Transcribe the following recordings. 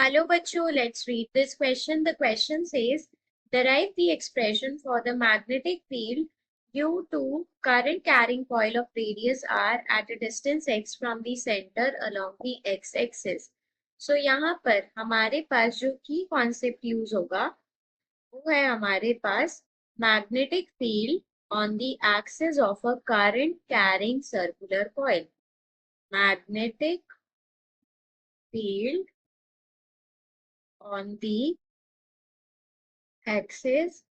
Hello, bachcho. Let's read this question. The question says, derive the expression for the magnetic field due to current carrying coil of radius r at a distance x from the center along the x-axis. So यहाँ पर हमारे पास जो की concept use होगा वो है हमारे पास magnetic field on the axis of a current carrying circular coil. Magnetic field on the axis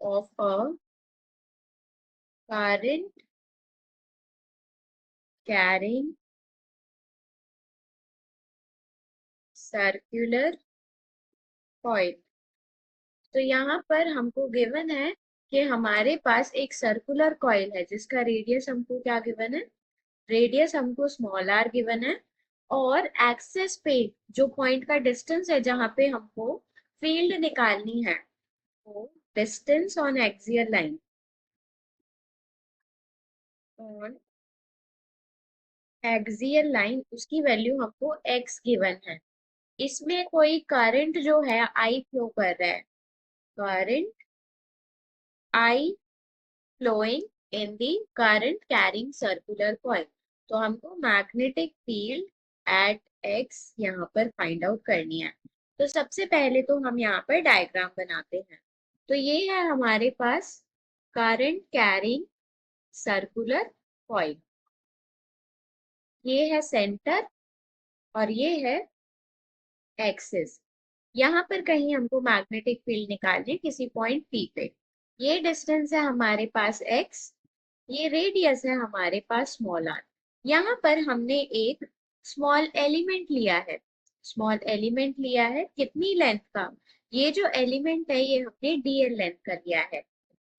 of a current carrying circular coil। तो यहाँ पर हमको गिवन है कि हमारे पास एक सर्कुलर कॉइल है जिसका रेडियस हमको क्या गिवन है, रेडियस हमको स्मॉल आर गिवन है, और एक्सेस पे जो पॉइंट का डिस्टेंस है जहां पे हमको फील्ड निकालनी है वो distance on axial line, on axial line उसकी वैल्यू हमको x गिवन है। इसमें कोई करंट जो है I फ्लो कर रहा है, current I flowing in the current carrying circular coil। तो हमको मैग्नेटिक फील्ड एट x यहाँ पर फाइंड आउट करनी है। तो सबसे पहले तो हम यहाँ पर डायग्राम बनाते हैं। तो ये है हमारे पास करंट कैरिंग सर्कुलर कॉइल, ये है सेंटर और ये है एक्सिस। यहाँ पर कहीं हमको मैग्नेटिक फील्ड निकालनी है किसी पॉइंट P पे। ये डिस्टेंस है हमारे पास x, ये रेडियस है हमारे पास स्मॉल आर। यहाँ पर हमने एक स्मॉल एलिमेंट लिया है, स्मॉल एलिमेंट लिया है कितनी लेंथ का, ये जो एलिमेंट है ये हमने dl लेंथ का लिया है।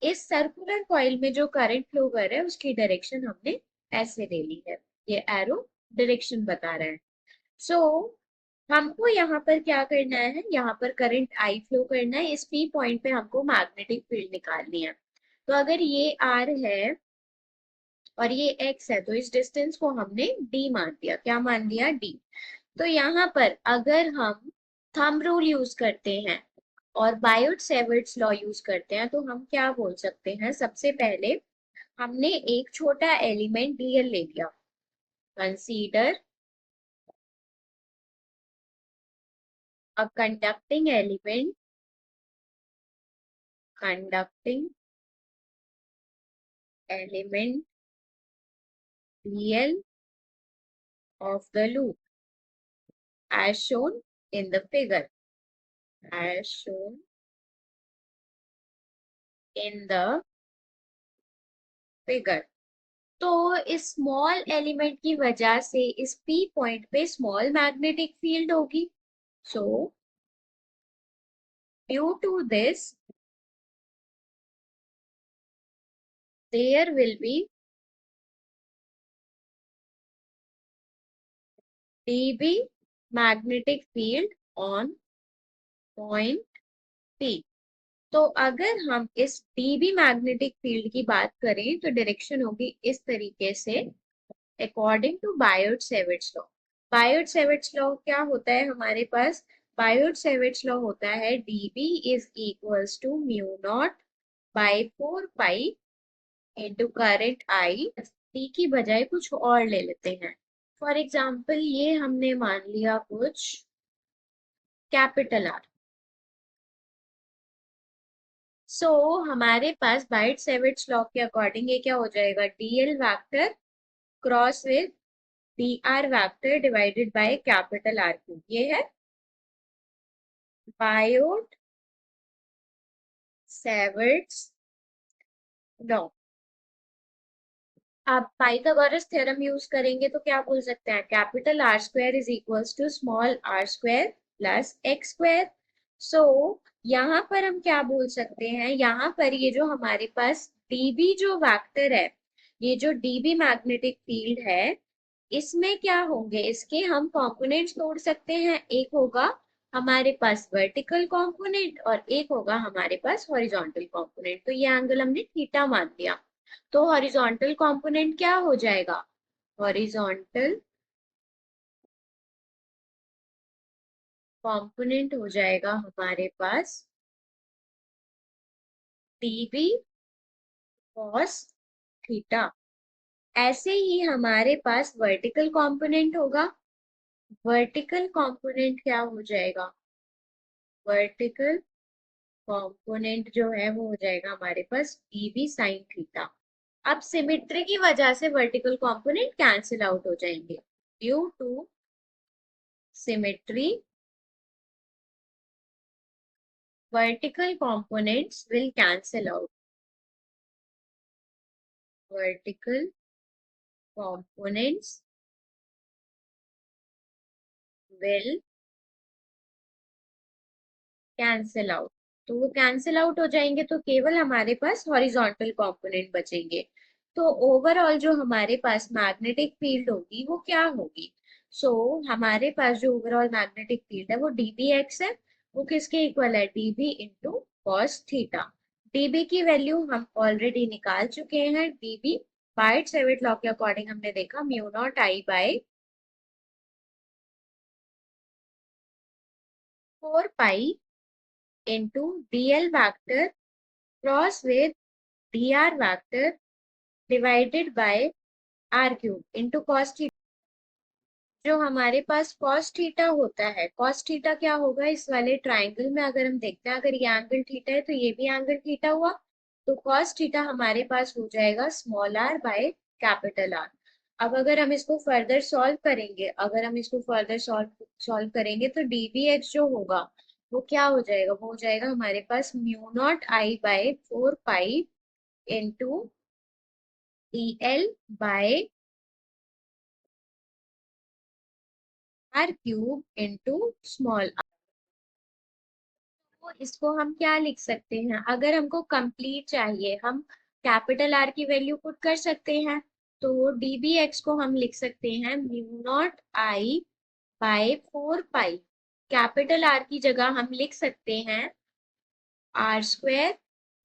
इस सर्कुलर कॉइल में जो करंट फ्लो कर रहा है उसकी डायरेक्शन हमने ऐसे ले ली है, ये एरो डायरेक्शन बता रहा है। सो हमको यहाँ पर क्या करना है, यहाँ पर करंट आई फ्लो करना है, इस पी पॉइंट पे हमको मैग्नेटिक फील्ड निकालनी है। तो अगर ये आर है और ये एक्स है तो इस डिस्टेंस को हमने डी मान दिया, क्या मान दिया, डी। तो यहाँ पर अगर हम थंब रूल यूज करते हैं और बायोट सेवर्ट्स लॉ यूज करते हैं तो हम क्या बोल सकते हैं, सबसे पहले हमने एक छोटा एलिमेंट डीएल ले लिया, consider a conducting element conducting element dl of the loop as shown in the figure, as shown in the figure। तो इस स्मॉल एलिमेंट की वजह से इस पी पॉइंट पे स्मॉल मैग्नेटिक फील्ड होगी। So due to this there will be dB magnetic field on point P। तो अगर हम इस dB मैग्नेटिक फील्ड की बात करें तो डायरेक्शन होगी इस तरीके से, according to Biot Savart's law. Biot Savart's law क्या होता है हमारे पास, बायोट सेवर्ट्स लॉ होता है dB is equals to mu naught by 4 pi into current I. T की बजाय कुछ और ले लेते हैं, फॉर एग्जाम्पल ये हमने मान लिया कुछ कैपिटल आर। सो हमारे पास बायोट सेवर्ट्स लॉ के अकॉर्डिंग ये क्या हो जाएगा, DL vector cross with D R vector divided by capital R cube, ये है बायोट सेवर्ट्स लॉ। आप पाइथागोरस थ्योरम यूज करेंगे तो क्या बोल सकते हैं, capital R square is equals to small R square plus X square. So यहाँ पर हम क्या बोल सकते हैं, यहाँ पर ये जो हमारे पास डीबी जो वेक्टर है, ये जो डीबी मैग्नेटिक फील्ड है, इसमें क्या होंगे, इसके हम कंपोनेंट्स तोड़ सकते हैं। एक होगा हमारे पास वर्टिकल कंपोनेंट और एक होगा हमारे पास हॉरिजॉन्टल कंपोनेंट। तो ये एंगल हमने थीटा मान दिया। तो हॉरिजॉन्टल कंपोनेंट क्या हो जाएगा, हॉरिजॉन्टल कंपोनेंट हो जाएगा हमारे पास dv cos थीटा। ऐसे ही हमारे पास वर्टिकल कंपोनेंट होगा। वर्टिकल कंपोनेंट क्या हो जाएगा? वर्टिकल कंपोनेंट जो है वो हो जाएगा हमारे पास dv sin थीटा। अब सिमेट्री की वजह से वर्टिकल कंपोनेंट कैंसिल आउट हो जाएंगे। Due to symmetry vertical components will cancel out. Vertical components will cancel out. तो वो कैंसिल आउट हो जाएंगे तो केवल हमारे पास हॉरिजॉन्टल कंपोनेंट बचेंगे। तो ओवरऑल जो हमारे पास मैग्नेटिक फील्ड होगी वो क्या होगी? सो हमारे पास जो ओवरऑल मैग्नेटिक फील्ड है वो डीबी एक्स है। वो किसके इक्वल है? DB into cos theta. DB की वैल्यू हम ऑलरेडी निकाल चुके हैं। डीबी बाइट-सेविट लॉ के अकॉर्डिंग हमने देखा mu naught I by 4 pi into dl vector cross with dr vector divided by are cube into cos theta. जो हमारे पास कॉस थीटा होता है, कॉस थीटा क्या होगा? इस वाले ट्राइंगल में अगर हम देखते हैं, अगर ये एंगल थीटा है तो ये भी एंगल थीटा हुआ। तो कॉस थीटा हमारे पास हो जाएगा small r by capital R. अब अगर हम इसको फर्दर सॉल्व करेंगे, अगर हम इसको फर्दर सॉल्व सॉल्व करेंगे तो डीवी एक्स जो होगा वो क्या हो जाएगा? वो हो जाएगा हमारे पास mu naught I by 4 pi into D L by are cube into small. तो इसको हम क्या लिख सकते हैं? अगर हमको कंप्लीट चाहिए, हम कैपिटल आर की वैल्यू पुट कर सकते हैं। तो डीबी एक्स को हम लिख सकते हैं mu naught I by 4 pi. Capital R की जगह हम लिख सकते हैं R square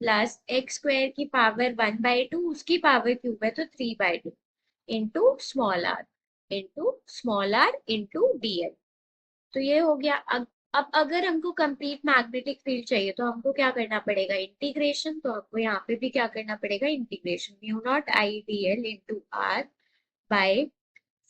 plus X square की पावर 1/2, उसकी पावर क्यूब है तो 3/2 into small R into DL. तो ये हो गया। अब अगर हमको कंप्लीट मैग्नेटिक फील्ड चाहिए तो हमको क्या करना पड़ेगा? इंटीग्रेशन। तो हमको यहाँ पे भी क्या करना पड़ेगा? Integration. Mu naught I D L into R by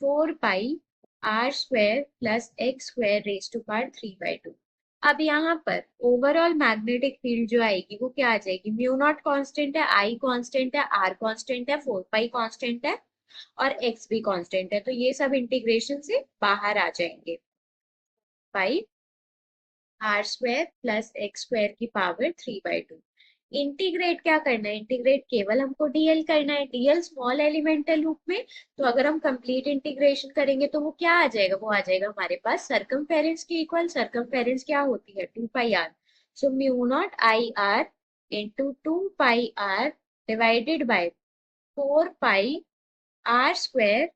4 pi R square plus X square raise to power 3/2। अब यहाँ पर ओवरऑल मैग्नेटिक फील्ड जो आएगी वो क्या आ जाएगी? म्यू नॉट कांस्टेंट है, आई कांस्टेंट है, आर कांस्टेंट है, 4 पाई कांस्टेंट है और एक्स भी कांस्टेंट है। तो ये सब इंटीग्रेशन से बाहर आ जाएंगे। Pi R square plus X square की पावर 3/2। इंटीग्रेट क्या करना है? इंटीग्रेट केवल हमको डीएल करना है, डीएल स्मॉल एलिमेंटल रूप में। तो अगर हम कंप्लीट इंटीग्रेशन करेंगे तो वो क्या आ जाएगा? वो आ जाएगा हमारे पास सरकमफेरेंस के इक्वल। सरकमफेरेंस क्या होती है? 2 pi R. So mu naught I R into 2 pi R divided by 4 pi R square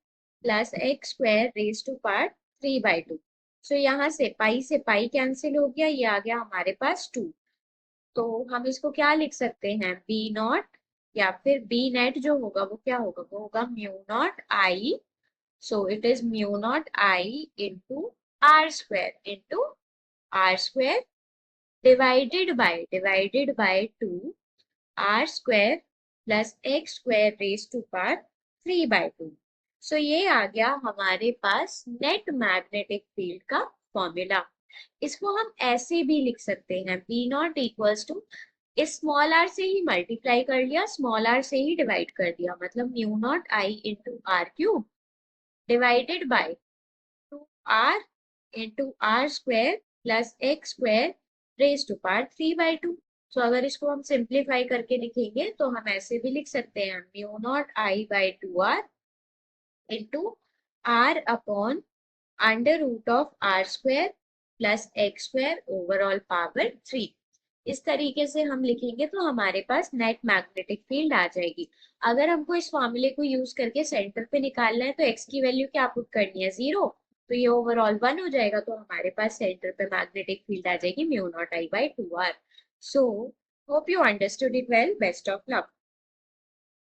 plus X square raise to power 3/2। So यहाँ से पाई कैंसिल हो गया, ये आ गया हमारे पास 2। तो हम इसको क्या लिख सकते हैं? बी नॉट या फिर बी नेट जो होगा वो क्या होगा? वो होगा mu naught I. So it is mu naught I into R square divided by 2 R square plus X square raise to power 3/2। So ये आ गया हमारे पास नेट मैग्नेटिक फील्ड का फॉर्मूला। इसको हम ऐसे भी लिख सकते हैं, बी नॉट इक्वल्स टू इस स्मॉल आर से ही मल्टीप्लाई कर लिया, स्मॉल आर से ही डिवाइड कर दिया, मतलब mu naught I into R cube divided by 2 R into R square plus X square raise to power 3/2। तो अगर इसको हम सिंप्लीफाई करके लिखेंगे तो हम ऐसे भी लिख सकते हैं mu naught I by 2 R into R upon under root of R square plus X square overall power 3। इस तरीके से हम लिखेंगे तो हमारे पास नेट मैग्नेटिक फील्ड आ जाएगी। अगर हमको इस फॉर्मूले को यूज करके सेंटर पे निकालना है तो एक्स की वैल्यू क्या पुट करनी है? 0। तो ये ओवरऑल 1 हो जाएगा। तो हमारे पास सेंटर पे मैग्नेटिक फील्ड आ जाएगी mu naught I by 2 R. So hope you understood it well. Best of luck.